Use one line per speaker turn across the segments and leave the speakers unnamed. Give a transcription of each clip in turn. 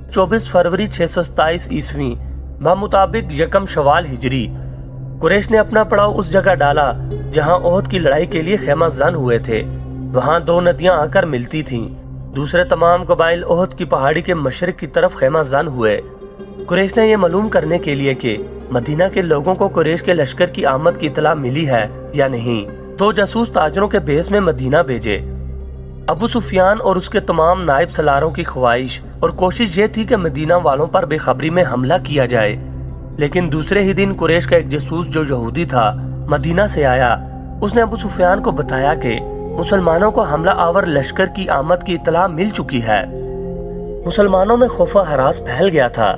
24 फरवरी 627 ईस्वी मुताबिक यकम शवाल हिजरी कुरैश ने अपना पड़ाव उस जगह डाला जहां ओहद की लड़ाई के लिए खेमा जन हुए थे। वहां दो नदियां आकर मिलती थीं। दूसरे तमाम कबाइल ओहद की पहाड़ी के मशरिक की तरफ खेमा जन हुए। कुरैश ने यह मालूम करने के लिए कि मदीना के लोगों को कुरैश के लश्कर की आमद की इतला मिली है या नहीं, दो जासूस ताजरों के बेस में मदीना भेजे। अबू सुफियान और उसके तमाम नायब सलारों की ख्वाहिश और कोशिश ये थी कि मदीना वालों पर बेखबरी में हमला किया जाए। लेकिन दूसरे ही दिन कुरैश का एक जासूस जो यहूदी था मदीना से आया। उसने अबू सुफियान को बताया कि मुसलमानों को हमला आवर लश्कर की आमद की इतला मिल चुकी है। मुसलमानों में खौफा हरास फैल गया था।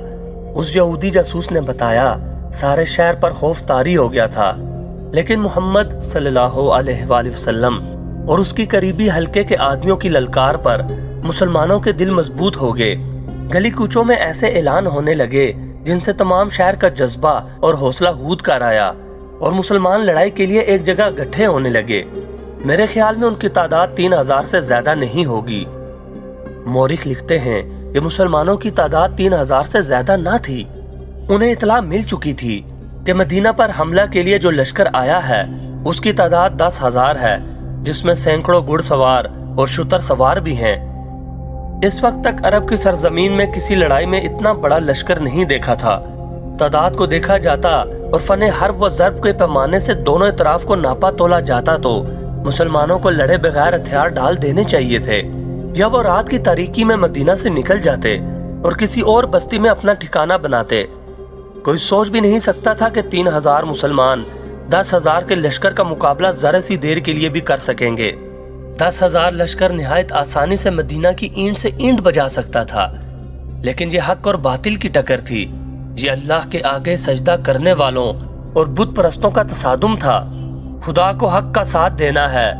उस यहूदी जासूस ने बताया सारे शहर पर खौफ तारी हो गया था, लेकिन मोहम्मद सल्लल्लाहु अलैहि वसल्लम और उसकी करीबी हल्के के आदमियों की ललकार पर मुसलमानों के दिल मजबूत हो गए। गली कूचों में ऐसे ऐलान होने लगे जिनसे तमाम शहर का जज्बा और हौसला कूद कर आया और मुसलमान लड़ाई के लिए एक जगह इकट्ठे होने लगे। मेरे ख्याल में उनकी तादाद 3000 से ज्यादा नहीं होगी। मौरिख लिखते हैं कि मुसलमानों की तादाद 3000 से ज्यादा ना थी। उन्हें इतला मिल चुकी थी कि मदीना पर हमला के लिए जो लश्कर आया है उसकी तादाद 10,000 है, जिसमें सैकड़ों घुड़सवार और शुतर सवार भी हैं। इस वक्त तक अरब की सरजमीन में किसी लड़ाई में इतना बड़ा लश्कर नहीं देखा था। तादाद को देखा जाता और फने हर्ब व ज़र्ब के पैमाने से दोनों इतराफ को नापा तोला जाता तो मुसलमानों को लड़े बगैर हथियार डाल देने चाहिए थे, या वो रात की तारीकी में मदीना से निकल जाते और किसी और बस्ती में अपना ठिकाना बनाते। कोई सोच भी नहीं सकता था कि 3000 मुसलमान 10,000 के लश्कर का मुकाबला जरा सी देर के लिए भी कर सकेंगे। 10,000 लश्कर निहायत आसानी से मदीना की ईंट से ईंट बजा सकता था, लेकिन ये हक और बातिल की टक्कर थी। ये अल्लाह के आगे सजदा करने वालों और बुत परस्तों का तसादुम था। खुदा को हक का साथ देना है।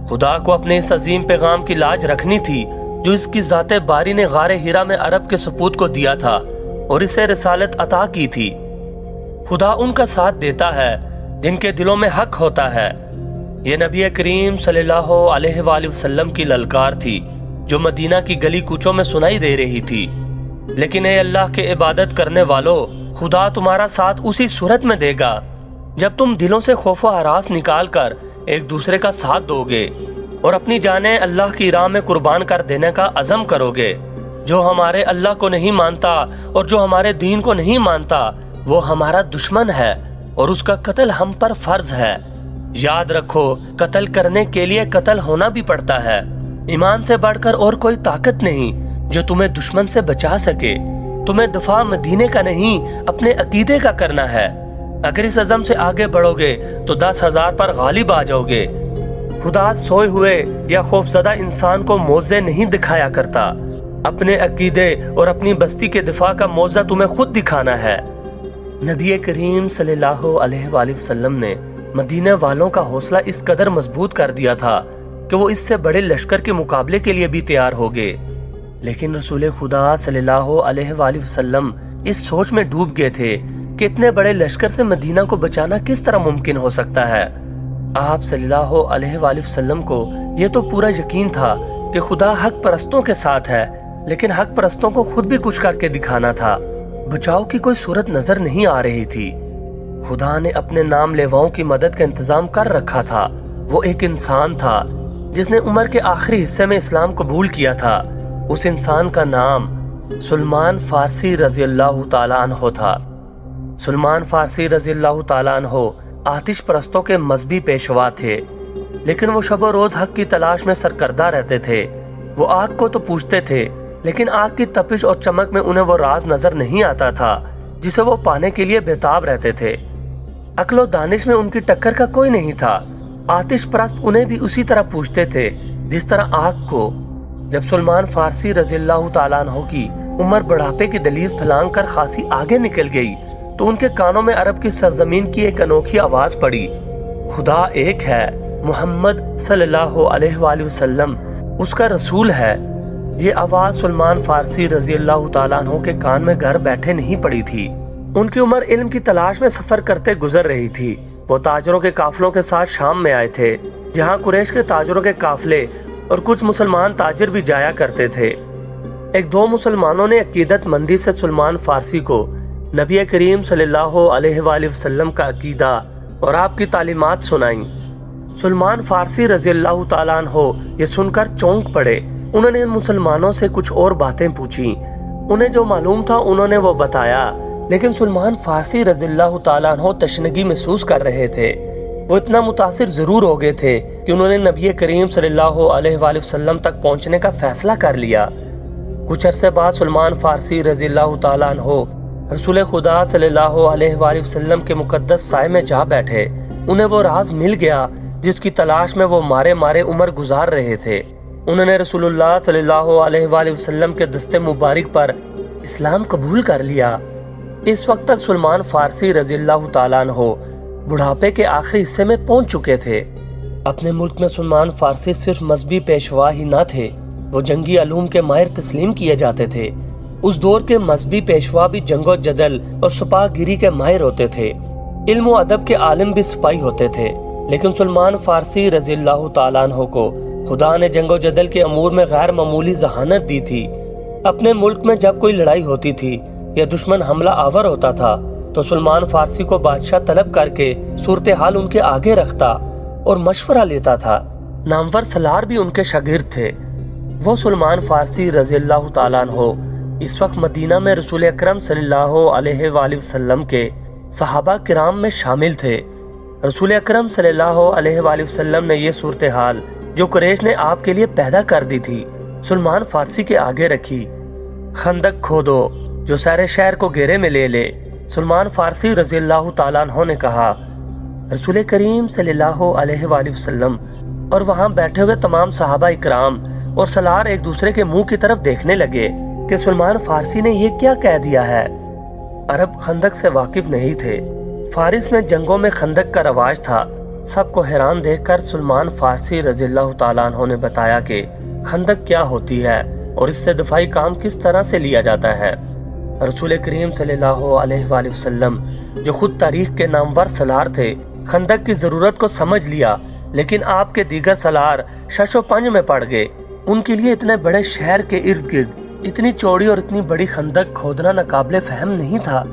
खुदा को अपने इस अजीम पैगाम की लाज रखनी थी जो इसकी जाते बारी ने गारे हिरा में अरब के सपूत को दिया था और इसे रिसालत अता की थी। खुदा उनका साथ देता है जिनके दिलों में हक होता है। ये नबी करीम सल्लल्लाहु अलैहि वसल्लम की ललकार थी जो मदीना की गली कूचों में सुनाई दे रही थी। लेकिन ए अल्लाह के इबादत करने वालों, खुदा तुम्हारा साथ उसी सूरत में देगा जब तुम दिलों से खौफ व हरास निकाल कर एक दूसरे का साथ दोगे और अपनी जानें अल्लाह की राह में कुर्बान कर देने का अज़म करोगे। जो हमारे अल्लाह को नहीं मानता और जो हमारे दीन को नहीं मानता वो हमारा दुश्मन है और उसका कत्ल हम पर फर्ज है। याद रखो, कत्ल करने के लिए कत्ल होना भी पड़ता है। ईमान से बढ़कर और कोई ताकत नहीं जो तुम्हें दुश्मन से बचा सके। तुम्हें दफा मदीने का नहीं अपने अकीदे का करना है। अगर इस अज़म से आगे बढ़ोगे तो 10,000 पर गालिब आ जाओगे। खुदा सोए हुए या खौफजदा इंसान को मौजे नहीं दिखाया करता। अपने अकीदे और अपनी बस्ती के दिफा का मौजा तुम्हें खुद दिखाना है। नबी करीम सल्लल्लाहु अलैहि वसल्लम ने मदीने वालों का हौसला इस कदर मजबूत कर दिया था कि वो इससे बड़े लश्कर के मुकाबले के लिए भी तैयार हो गए। लेकिन रसूल खुदा सल्लल्लाहु अलैहि वसल्लम इस सोच में डूब गए थे कि इतने बड़े लश्कर से मदीना को बचाना किस तरह मुमकिन हो सकता है। आप सल्लल्लाहु अलैहि वसल्लम को ये तो पूरा यकीन था कि खुदा हक परस्तों के साथ है, लेकिन हक परस्तों को खुद भी कुछ करके दिखाना था। बचाव की कोई सूरत नजर नहीं आ रही थी। खुदा ने अपने नाम लेवाओं की मदद का इंतजाम कर रखा था। वो एक इंसान था जिसने उम्र के आखिरी हिस्से में इस्लाम कबूल किया था। उस इंसान का नाम सलमान फारसी रज़ियल्लाहु ताला अन्हो था। सलमान फारसी रज़ियल्लाहु ताला अन्हो आतिश परस्तों के मजहबी पेशवा थे, लेकिन वो शब रोज हक की तलाश में सरकर्दा रहते थे। वो आग को तो पूछते थे, लेकिन आग की तपिश और चमक में उन्हें वो राज नजर नहीं आता था जिसे वो पाने के लिए बेताब रहते थे। अक्लो दानिश में उनकी टक्कर का कोई नहीं था। आतिश परस्त उन्हें भी उसी तरह पूछते थे जिस तरह आग को। जब सलमान फारसी रज़ियल्लाहु ताला अन्हो की उम्र बढ़ापे की दलीज फलांग कर खासी आगे निकल गई तो उनके कानों में अरब की सरजमीन की एक अनोखी आवाज पड़ी, खुदा एक है, मोहम्मद सल्लल्लाहु अलैहि वसल्लम उसका रसूल है। ये आवाज सलमान फारसी रज़ियल्लाहु ताला अन्हो के कान में घर बैठे नहीं पड़ी थी। उनकी उम्र इल्म की तलाश में सफर करते गुजर रही थी। वो ताजरों के काफलों के साथ शाम में आए थे, जहाँ कुरैश के ताजरों के काफले और कुछ मुसलमान ताजिर भी जाया करते थे। ایک دو مسلمانوں نے عقیدت مندی سے سلمان فارسی کو نبی کریم صلی اللہ علیہ وآلہ وسلم کا عقیدہ اور آپ کی تعلیمات سنائیں۔ سلمان فارسی رضی اللہ تعالیٰ عنہ یہ سن کر چونک پڑے۔ انہوں نے ان مسلمانوں سے کچھ اور باتیں پوچھی، انہیں جو معلوم تھا انہوں نے وہ بتایا، لیکن سلمان فارسی رضی اللہ تعالیٰ عنہ تشنگی محسوس کر رہے تھے۔ وہ اتنا متاثر ضرور ہو گئے تھے کہ انہوں نے نبی کریم صلی اللہ علیہ وآلہ وسلم تک پہنچنے کا فیصلہ کر لیا۔ کچھ عرصے بعد سلمان فارسی رضی اللہ تعالیٰ عنہ رسول خدا صلی اللہ علیہ وآلہ وسلم کے مقدس سائے میں جا بیٹھے۔ انہیں وہ راز مل گیا جس کی تلاش میں وہ مارے مارے عمر گزار رہے تھے۔ انہوں نے رسول اللہ صلی اللہ علیہ وآلہ وسلم کے دست مبارک پر اسلام قبول کر لیا۔ اس وقت تک سلمان فارسی رضی اللہ تعالیٰ عنہ بڑھاپے کے آخری حصے میں پہنچ چکے تھے۔ اپنے ملک میں سلمان فارسی صرف مذہبی پیشوا ہی نہ تھے، وہ جنگی علوم کے ماہر تسلیم کیے جاتے تھے۔ اس دور کے مذہبی پیشوا بھی جنگ و جدل اور سپاہ گیری کے ماہر ہوتے تھے۔ علم و ادب کے عالم بھی سپاہی ہوتے تھے، لیکن سلمان فارسی رضی اللہ تعالیٰ عنہ کو خدا نے جنگ و جدل کے امور میں غیر معمولی ذہانت دی تھی۔ اپنے ملک میں جب کوئی لڑائی ہوتی تھی یا دشمن حملہ آور ہوتا تھا تو سلمان فارسی کو بادشاہ طلب کر کے صورتحال ان کے آگے رکھتا اور مشورہ لیتا تھا۔ نامور سالار بھی ان کے شاگرد تھے۔ وہ سلمان فارسی رضی اللہ تعالیٰ عنہ اس وقت مدینہ میں رسول اکرم صلی اللہ علیہ وآلہ وسلم کے صحابہ کرام میں شامل تھے۔ رسول اکرم صلی اللہ علیہ وآلہ وسلم نے یہ صورتحال جو قریش نے آپ کے لیے پیدا کر دی تھی سلمان فارسی کے آگے رکھی۔ خندق کھودو جو سارے شہر کو گھیرے میں لے لے۔ سلمان فارسی رضی اللہ تعالیٰ عنہ نے کہا، رسول کریم صلی اللہ علیہ وآلہ وسلم اور وہاں بیٹھے ہوئے تمام صحابہ اکرام اور سالار ایک دوسرے کے منہ کی طرف دیکھنے لگے کہ سلمان فارسی نے یہ کیا کہہ دیا ہے۔ عرب خندق سے واقف نہیں تھے۔ فارس میں جنگوں میں خندق کا رواج تھا۔ سب کو حیران دیکھ کر سلمان فارسی رضی اللہ تعالیٰ عنہ نے بتایا کہ خندق کیا ہوتی ہے اور اس سے دفاعی کام کس طرح سے لیا جاتا ہے۔ رسول کریم صلی اللہ علیہ وآلہ وسلم جو خود تاریخ کے نامور سالار تھے خندق کی ضرورت کو سمجھ لیا، لیکن آپ کے دیگر سالار شش و پنج میں پڑ گئے۔ ان کے لیے اتنے بڑے شہر کے ارد گرد اتنی چوڑی اور اتنی بڑی خندق کھودنا ناقابل فہم نہیں تھا،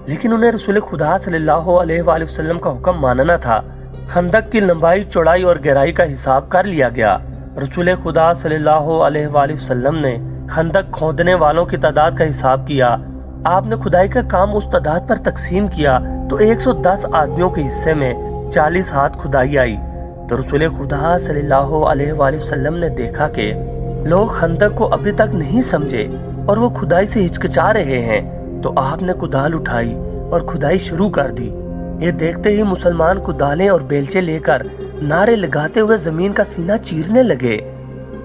لیکن انہیں رسول خدا صلی اللہ علیہ وآلہ وسلم کا حکم ماننا تھا۔ خندق کی لمبائی، چوڑائی اور گہرائی کا حساب کر لیا گیا۔ رسول خدا صلی اللہ علیہ وآلہ وسلم نے خندق کھودنے والوں کی تعداد کا حساب کیا۔ آپ نے کھدائی کا کام اس تعداد پر تقسیم کیا تو 110 آدمیوں کے حصے میں 40 ہاتھ کھدائی آئی۔ تو رسول خدا صلی اللہ علیہ وآلہ وسلم نے دیکھا کہ لوگ خندق کو ابھی تک نہیں سمجھے اور وہ کھدائی سے ہچکچا رہے ہیں، تو آپ نے کدال اٹھائی اور کھدائی شروع کر دی۔ یہ دیکھتے ہی مسلمان کدالیں اور بیلچے لے کر نعرے لگاتے ہوئے زمین کا سینہ چیرنے لگے۔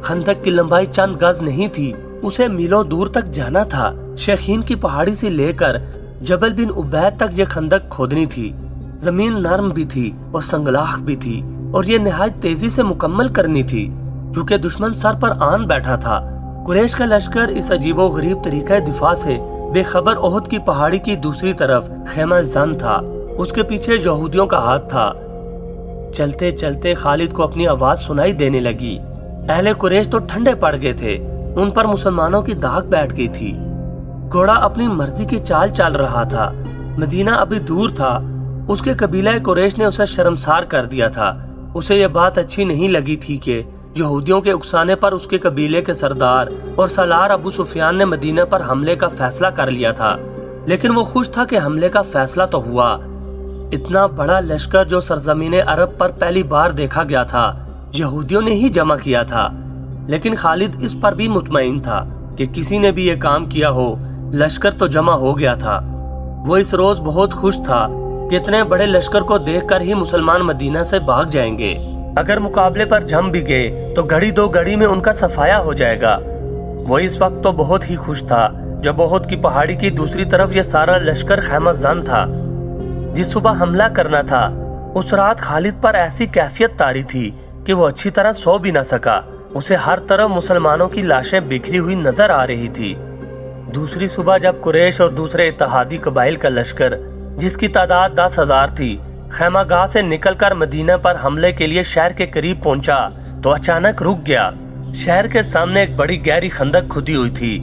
خندق کی لمبائی چند گز نہیں تھی، اسے میلوں دور تک جانا تھا۔ شیخین کی پہاڑی سے لے کر جبل بن عبید تک یہ خندق کھودنی تھی۔ زمین نرم بھی تھی اور سنگلاخ بھی تھی، اور یہ نہایت تیزی سے مکمل کرنی تھی کیونکہ دشمن سر پر آن بیٹھا تھا۔ قریش کا لشکر اس عجیب و غریب طریقہ دفاع سے بے خبر احد کی پہاڑی کی دوسری طرف خیمہ زن تھا، اس کے پیچھے یہودیوں کا ہاتھ تھا۔ چلتے چلتے خالد کو اپنی آواز سنائی دینے لگی۔ اہل قریش تو ٹھنڈے پڑ گئے تھے، ان پر مسلمانوں کی داغ بیٹھ گئی تھی۔ گھوڑا اپنی مرضی کی چال چل رہا تھا۔ مدینہ ابھی دور تھا، اس کے قبیلہ قریش نے اسے شرمسار کر دیا تھا۔ اسے یہ بات اچھی نہیں لگی تھی کہ یہودیوں کے اکسانے پر اس کے قبیلے کے سردار اور سالار ابو سفیان نے مدینہ پر حملے کا فیصلہ کر لیا تھا، لیکن وہ خوش تھا کہ حملے کا فیصلہ تو ہوا۔ اتنا بڑا لشکر جو سرزمین عرب پر پہلی بار دیکھا گیا تھا یہودیوں نے ہی جمع کیا تھا، لیکن خالد اس پر بھی مطمئن تھا کہ کسی نے بھی یہ کام کیا ہو، لشکر تو جمع ہو گیا تھا۔ وہ اس روز بہت خوش تھا کہ اتنے بڑے لشکر کو دیکھ کر ہی مسلمان مدینہ سے بھاگ جائیں گے۔ اگر مقابلے پر جم بھی گئے تو گھڑی دو گھڑی میں ان کا صفایا ہو جائے گا۔ وہ اس وقت تو بہت ہی خوش تھا جب احد کی پہاڑی کی دوسری طرف یہ سارا لشکر خیمہ زن تھا۔ جس صبح حملہ کرنا تھا اس رات خالد پر ایسی کیفیت طاری تھی کہ وہ اچھی طرح سو بھی نہ سکا۔ اسے ہر طرف مسلمانوں کی لاشیں بکھری ہوئی نظر آ رہی تھی۔ دوسری صبح جب قریش اور دوسرے اتحادی قبائل کا لشکر جس کی تعداد 10,000 تھی خیمہ گاہ سے نکل کر مدینہ پر حملے کے لیے شہر کے قریب پہنچا تو اچانک رک گیا۔ شہر کے سامنے ایک بڑی گہری خندق کھدی ہوئی تھی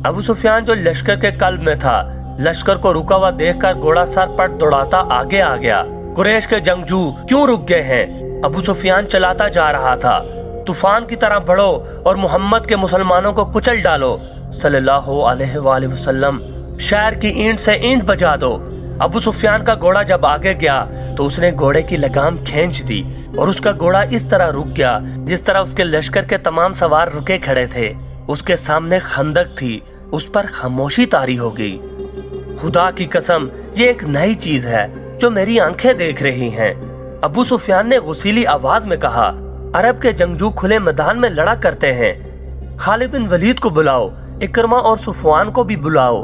अबू सुफियान जो लश्कर के कल्ब में था, लश्कर को रुका हुआ देखकर घोड़ा सर पट दौड़ाता आगे आ गया। कुरैश के जंगजू क्यों रुक गए हैं? अबू सुफियान चलाता जा रहा था। तूफान की तरह बढ़ो और मोहम्मद के मुसलमानों को कुचल डालो सल्लल्लाहु अलैहि वसल्लम। शहर की ईंट से ईंट बजा दो। अबू सुफियान का घोड़ा जब आगे गया तो उसने घोड़े की लगाम खींच दी और उसका घोड़ा इस तरह रुक गया जिस तरह उसके लश्कर के तमाम सवार रुके खड़े थे। उसके सामने खंदक थी, उस पर खामोशी तारी हो गई। खुदा की कसम, ये एक नई चीज है जो मेरी आंखें देख रही हैं। अबू सुफियान ने गुस्सीली आवाज में कहा, अरब के जंगजू खुले मैदान में लड़ा करते हैं। खालिद बिन वलीद को बुलाओ, इकरमा और सुफवान को भी बुलाओ।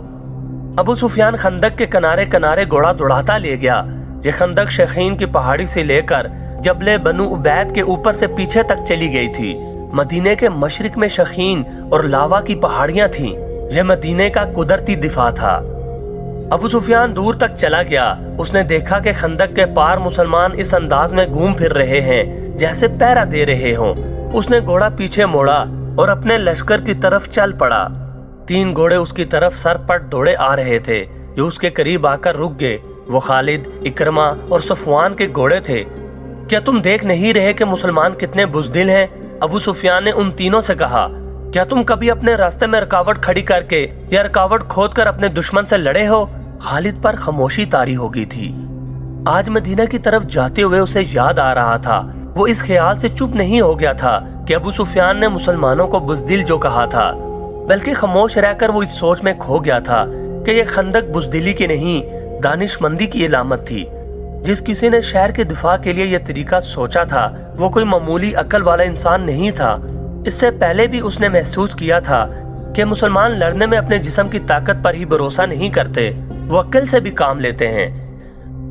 अबू सुफियान खंदक के किनारे किनारे घोड़ा दौड़ाता ले गया। ये खंदक शखीन की पहाड़ी से लेकर जबले बनु उबैद के ऊपर से पीछे तक चली गई थी। मदीने के मशरिक में शखीन और लावा की पहाड़ियां थीं। यह मदीने का कुदरती दिफा था। अबू सुफियान दूर तक चला गया। उसने देखा कि खंदक के पार मुसलमान इस अंदाज में घूम फिर रहे हैं जैसे पहरा दे रहे हों। उसने घोड़ा पीछे मोड़ा और अपने लश्कर की तरफ चल पड़ा। 3 घोड़े उसकी तरफ सरपट दौड़े आ रहे थे जो उसके करीब आकर रुक गए। वो खालिद, इकरमा और सफवान के घोड़े थे। क्या तुम देख नहीं रहे कि मुसलमान कितने बुज़दिल हैं? अबू सुफियान ने उन तीनों से कहा, क्या तुम कभी अपने रास्ते में रुकावट खड़ी करके या रुकावट खोदकर अपने दुश्मन से लड़े हो? खालिद पर खामोशी तारी हो गई थी। आज मदीना की तरफ जाते हुए उसे याद आ रहा था। वो इस ख्याल से चुप नहीं हो गया था कि अबू सुफियान ने मुसलमानों को बुज़दिल जो कहा था, बल्कि खामोश रहकर वो इस सोच में खो गया था कि ये खंदक बुज़दिली की नहीं, दानिशमंदी की इलामत थी। जिस किसी ने शहर के दिफा के लिए यह तरीका सोचा था वो कोई मामूली अकल वाला इंसान नहीं था। इससे पहले भी उसने महसूस किया था कि मुसलमान लड़ने में अपने जिस्म की ताकत पर ही भरोसा नहीं करते, वो अक्ल से भी काम लेते हैं।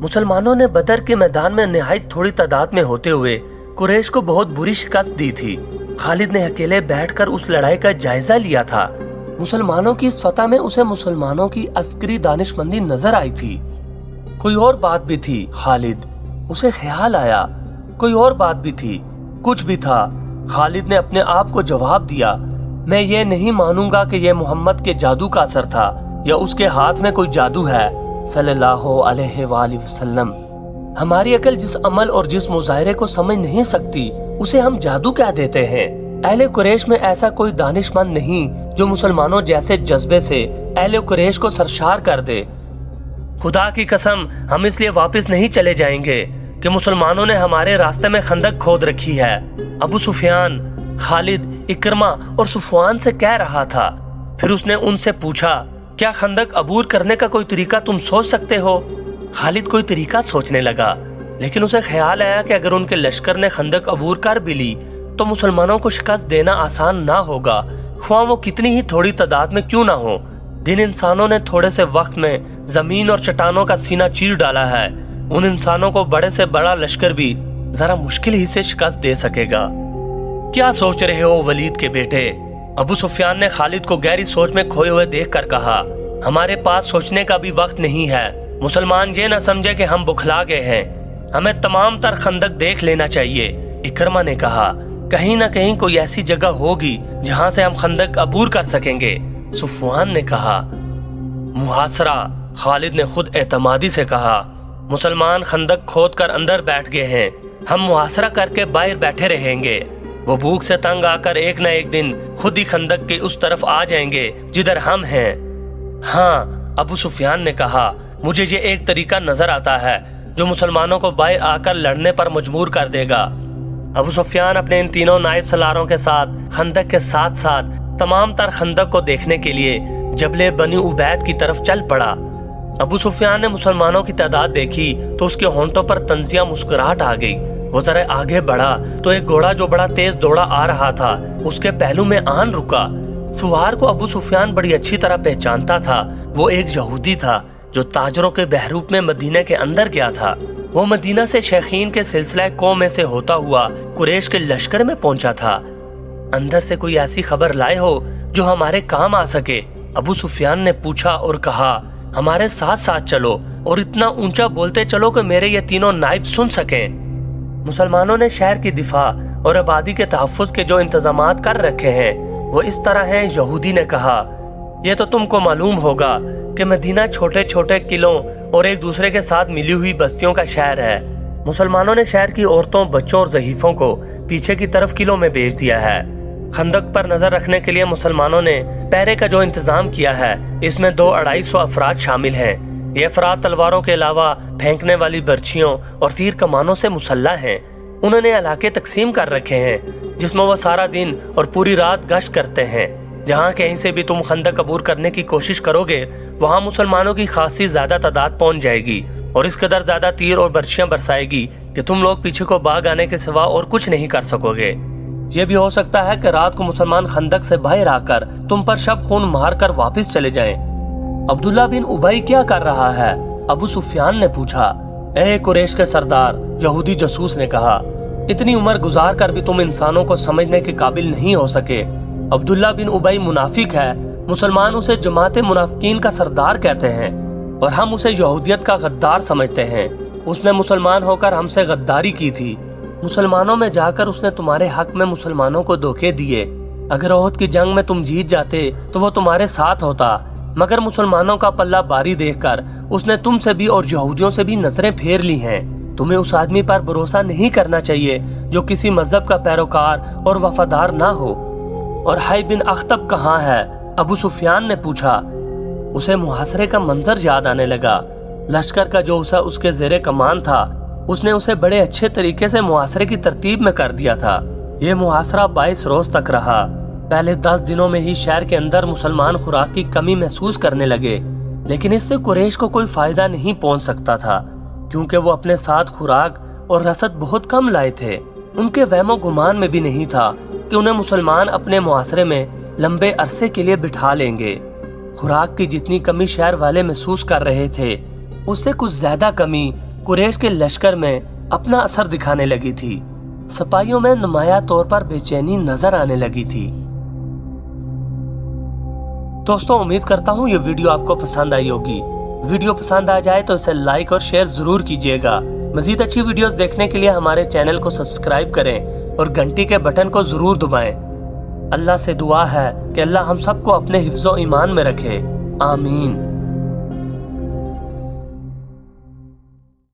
मुसलमानों ने बदर के मैदान में निहायत थोड़ी तादाद में होते हुए कुरैश को बहुत बुरी शिकस्त दी थी। खालिद ने अकेले बैठकर उस लड़ाई का जायजा लिया था। मुसलमानों की इस फतह में उसे मुसलमानों की अस्करी दानिशमंदी नजर आई थी। कोई और बात भी थी खालिद, उसे ख्याल आया। कोई और बात भी थी, कुछ भी था। खालिद ने अपने आप को जवाब दिया, मैं ये नहीं मानूंगा कि यह मोहम्मद के जादू का असर था या उसके हाथ में कोई जादू है सल्लल्लाहु अलैहि वसल्लम। हमारी अकल जिस अमल और जिस मुजाहिरे को समझ नहीं सकती उसे हम जादू कह देते हैं। अहले कुरैश में ऐसा कोई दानिशमंद नहीं जो मुसलमानों जैसे जज्बे से अहले कुरैश को सरशार कर दे। खुदा की कसम, हम इसलिए वापस नहीं चले जाएंगे कि मुसलमानों ने हमारे रास्ते में खंदक खोद रखी है। अबू सुफियान खालिद, इकरमा और सुफवान से कह रहा था। फिर उसने उनसे पूछा, क्या खंदक अबूर करने का कोई तरीका तुम सोच सकते हो? खालिद कोई तरीका सोचने लगा, लेकिन उसे ख्याल आया कि अगर उनके लश्कर ने खंदक अबूर कर भी ली तो मुसलमानों को शिकस्त देना आसान ना होगा, ख्वाह वो कितनी ही थोड़ी तादाद में क्यों ना हो। जिन इंसानों ने थोड़े से वक्त में जमीन और चट्टानों का सीना चीर डाला है, उन इंसानों को बड़े से बड़ा लश्कर भी जरा मुश्किल ही से शिकस्त दे सकेगा। क्या सोच रहे हो वलीद के बेटे? अबू सुफियान ने खालिद को गहरी सोच में खोए हुए देखकर कहा, हमारे पास सोचने का भी वक्त नहीं है। मुसलमान ये न समझे कि हम बुखला गए हैं, हमें तमाम तर खंदक देख लेना चाहिए। इकरमा ने कहा, कहीं न कहीं कोई ऐसी जगह होगी जहां से हम खंदक अबूर कर सकेंगे। सुफवान ने कहा, मुहासरा। खालिद ने खुद एतमादी से कहा, मुसलमान खंदक खोद कर अंदर बैठ गए हैं, हम मुहासरा करके बाहर बैठे रहेंगे। वो भूख से तंग आकर एक न एक दिन खुद ही खंदक के उस तरफ आ जाएंगे जिधर हम हैं। हाँ, अबू सुफियान ने कहा, मुझे ये एक तरीका नजर आता है जो मुसलमानों को बाहर आकर लड़ने पर मजबूर कर देगा। अबू सुफियान अपने इन तीनों नायब सलारों के साथ खंदक के साथ साथ तमाम तर खंदक को देखने के लिए जबले बनी उबैद की तरफ चल पड़ा। अबू सुफियान ने मुसलमानों की तादाद देखी तो उसके होंठों पर तंजिया मुस्कुराहट आ गई। वो जरा आगे बढ़ा तो एक घोड़ा जो बड़ा तेज दौड़ा आ रहा था उसके पहलू में आन रुका। सवार को अबू सुफियान बड़ी अच्छी तरह पहचानता था। वो एक यहूदी था जो ताजरों के बहरूप में मदीना के अंदर गया था। वो मदीना से शैखीन के सिलसिला कौम में से होता हुआ कुरैश के लश्कर में पहुंचा था। अंदर से कोई ऐसी खबर लाए हो जो हमारे काम आ सके? अबू सुफियान ने पूछा और कहा, हमारे साथ साथ चलो और इतना ऊंचा बोलते चलो कि मेरे ये तीनों नाइब सुन सकें। मुसलमानों ने शहर की दिफा और आबादी के तहफ्फुज के जो इंतजामात कर रखे हैं वो इस तरह हैं। यहूदी ने कहा, ये तो तुमको मालूम होगा कि मदीना छोटे छोटे किलों और एक दूसरे के साथ मिली हुई बस्तियों का शहर है। मुसलमानों ने शहर की औरतों, बच्चों और ज़ईफों को पीछे की तरफ किलों में भेज दिया है। खंदक पर नजर रखने के लिए मुसलमानों ने पहरे का जो इंतजाम किया है, इसमें 200-250 अफराद शामिल हैं। ये अफराद तलवारों के अलावा फेंकने वाली बर्छियों और तीर कमानों से मुसल्लह हैं। उन्होंने इलाके तकसीम कर रखे हैं जिसमें वो सारा दिन और पूरी रात गश्त करते हैं। जहाँ कहीं से भी तुम खंदक अबूर करने की कोशिश करोगे, वहाँ मुसलमानों की खासी ज्यादा तादाद पहुँच जाएगी और इस कदर ज्यादा तीर और बर्छियां बरसाएगी कि तुम लोग पीछे को भाग आने के सिवा और कुछ नहीं कर सकोगे। ये भी हो सकता है कि रात को मुसलमान खंदक से बाहर आकर तुम पर शब खून मार कर वापिस चले जाएं। अब्दुल्ला बिन उबई क्या कर रहा है? अबू सुफियान ने पूछा। ए कुरैश के सरदार, यहूदी जासूस ने कहा, इतनी उम्र गुजार कर भी तुम इंसानों को समझने के काबिल नहीं हो सके। अब्दुल्ला बिन उबई मुनाफिक है। मुसलमान उसे जमात मुनाफिकीन का सरदार कहते हैं और हम उसे यहूदियत का गद्दार समझते हैं। उसने मुसलमान होकर हमसे गद्दारी की थी। मुसलमानों में जाकर उसने तुम्हारे हक में मुसलमानों को धोखे दिए। अगर ओहद की जंग में तुम जीत जाते तो वो तुम्हारे साथ होता, मगर मुसलमानों का पल्ला भारी देखकर उसने तुमसे भी और यहूदियों से भी नजरें फेर ली हैं। तुम्हें उस आदमी पर भरोसा नहीं करना चाहिए जो किसी मजहब का पैरोकार और वफादार ना हो। और हाय बिन अख्तब कहाँ है? अबू सुफियान ने पूछा। उसे मुहासरे का मंजर याद आने लगा। लश्कर का जो उसके जेरे कमान था, उसने उसे बड़े अच्छे तरीके से मुहासरे की तरतीब में कर दिया था। ये मुहासरा 22 रोज तक रहा। पहले 10 दिनों में ही शहर के अंदर मुसलमान खुराक की कमी महसूस करने लगे, लेकिन इससे कुरैश को कोई फायदा नहीं पहुंच सकता था क्योंकि वो अपने साथ खुराक और रसद बहुत कम लाए थे। उनके वहमो गुमान में भी नहीं था कि उन्हें मुसलमान अपने मुहासरे में लंबे अरसे के लिए बिठा लेंगे। खुराक की जितनी कमी शहर वाले महसूस कर रहे थे, उससे कुछ ज्यादा कमी कुरैश के लश्कर में अपना असर दिखाने लगी थी। सिपाहियों में नुमाया तौर पर बेचैनी नजर आने लगी थी। दोस्तों, उम्मीद करता हूँ ये वीडियो आपको पसंद आई होगी। वीडियो पसंद आ जाए तो इसे लाइक और शेयर जरूर कीजिएगा। मजीद अच्छी वीडियोस देखने के लिए हमारे चैनल को सब्सक्राइब करें और घंटी के बटन को जरूर दबाएं। अल्लाह से दुआ है कि अल्लाह हम सबको अपने हिफ्ज़ो ईमान में रखे। आमीन।